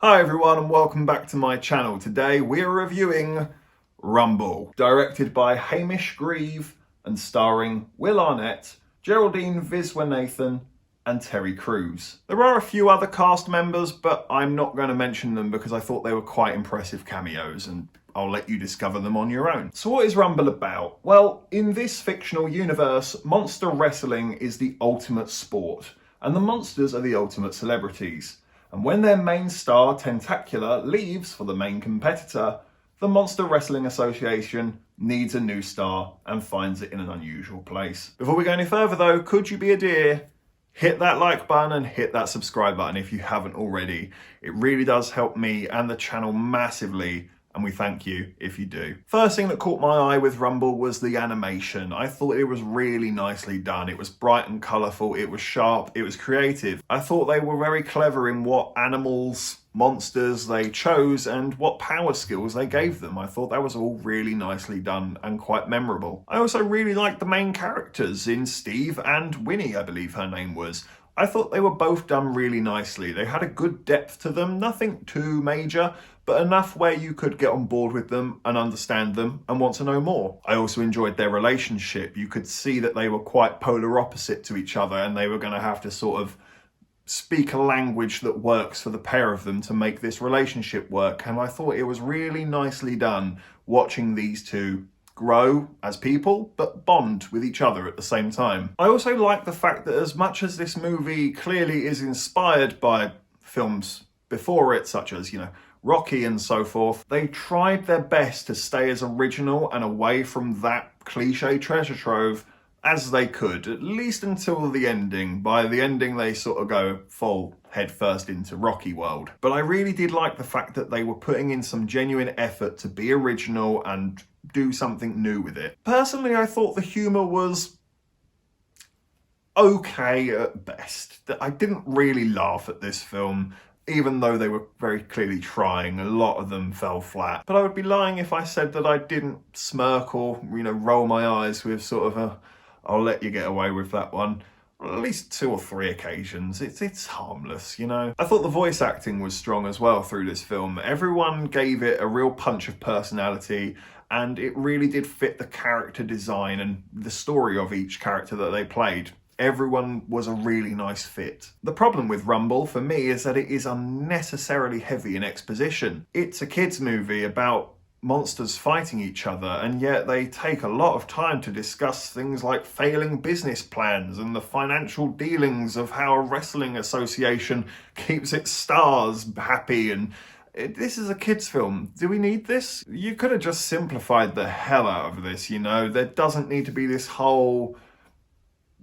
Hi everyone and welcome back to my channel. Today we're reviewing Rumble, directed by Hamish Grieve and starring Will Arnett, Geraldine Viswanathan and Terry Crews. There are a few other cast members, but I'm not going to mention them because I thought they were quite impressive cameos and I'll let you discover them on your own. So what is Rumble about? Well, in this fictional universe, monster wrestling is the ultimate sport and the monsters are the ultimate celebrities. And when their main star, Tentacular, leaves for the main competitor, the Monster Wrestling Association needs a new star and finds it in an unusual place. Before we go any further though, could you be a dear? Hit that like button and hit that subscribe button if you haven't already. It really does help me and the channel massively, and we thank you if you do. First thing that caught my eye with Rumble was the animation. I thought it was really nicely done. It was bright and colourful, it was sharp, it was creative. I thought they were very clever in what animals, monsters they chose and what power skills they gave them. I thought that was all really nicely done and quite memorable. I also really liked the main characters in Steve and Winnie, I believe her name was. I thought they were both done really nicely. They had a good depth to them, nothing too major, but enough where you could get on board with them and understand them and want to know more. I also enjoyed their relationship. You could see that they were quite polar opposite to each other and they were going to have to sort of speak a language that works for the pair of them to make this relationship work. And I thought it was really nicely done watching these two grow as people, but bond with each other at the same time. I also like the fact that as much as this movie clearly is inspired by films before it, such as, Rocky and so forth, they tried their best to stay as original and away from that cliche treasure trove as they could, at least until the ending. By the ending, they sort of go full head first into Rocky world. But I really did like the fact that they were putting in some genuine effort to be original and do something new with it. Personally, I thought the humour was okay at best. I didn't really laugh at this film, even though they were very clearly trying. A lot of them fell flat. But I would be lying if I said that I didn't smirk or, roll my eyes with sort of a, I'll let you get away with that one. At least 2 or 3 occasions. It's harmless, I thought the voice acting was strong as well through this film. Everyone gave it a real punch of personality, and it really did fit the character design and the story of each character that they played. Everyone was a really nice fit. The problem with Rumble, for me, is that it is unnecessarily heavy in exposition. It's a kids' movie about monsters fighting each other, and yet they take a lot of time to discuss things like failing business plans and the financial dealings of how a wrestling association keeps its stars happy. And this is a kids' film. Do we need this? You could have just simplified the hell out of this, There doesn't need to be this whole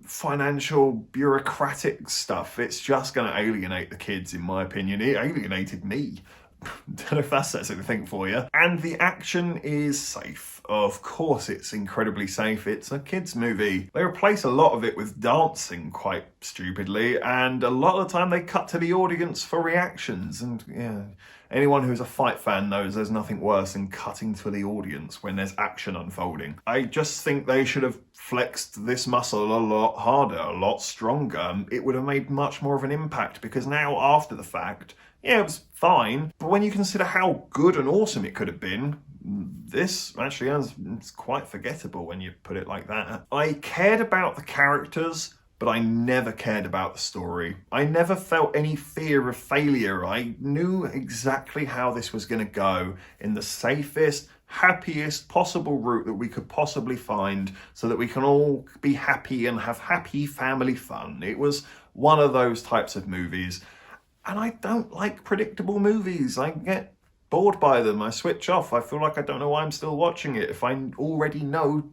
financial bureaucratic stuff. It's just going to alienate the kids, in my opinion. It alienated me. Don't know if that says anything for you. And the action is safe. Of course it's incredibly safe. It's a kids' movie. They replace a lot of it with dancing quite stupidly, and a lot of the time they cut to the audience for reactions. And anyone who's a fight fan knows there's nothing worse than cutting to the audience when there's action unfolding. I just think they should have flexed this muscle a lot harder, a lot stronger. It would have made much more of an impact, because now after the fact, it was fine, but when you consider how good and awesome it could have been, this actually it's quite forgettable when you put it like that. I cared about the characters, but I never cared about the story. I never felt any fear of failure. I knew exactly how this was going to go in the safest, happiest possible route that we could possibly find, so that we can all be happy and have happy family fun. It was one of those types of movies. And I don't like predictable movies. I get bored by them. I switch off. I feel like I don't know why I'm still watching it if I already know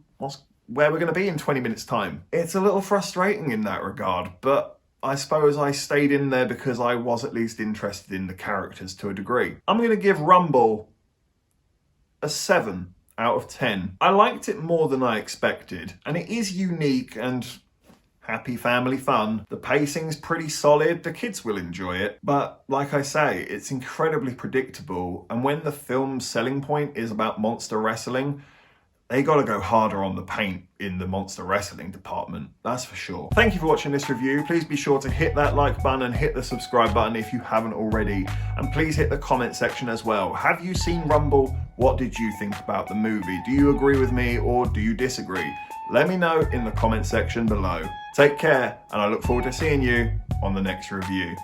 where we're going to be in 20 minutes time. It's a little frustrating in that regard, but I suppose I stayed in there because I was at least interested in the characters to a degree. I'm going to give Rumble a 7 out of 10. I liked it more than I expected, and it is unique and happy family fun. The pacing's pretty solid, the kids will enjoy it, but like I say, it's incredibly predictable, and when the film's selling point is about monster wrestling, they got to go harder on the paint in the monster wrestling department, that's for sure. Thank you for watching this review. Please be sure to hit that like button and hit the subscribe button if you haven't already. And please hit the comment section as well. Have you seen Rumble? What did you think about the movie? Do you agree with me or do you disagree? Let me know in the comment section below. Take care, and I look forward to seeing you on the next review.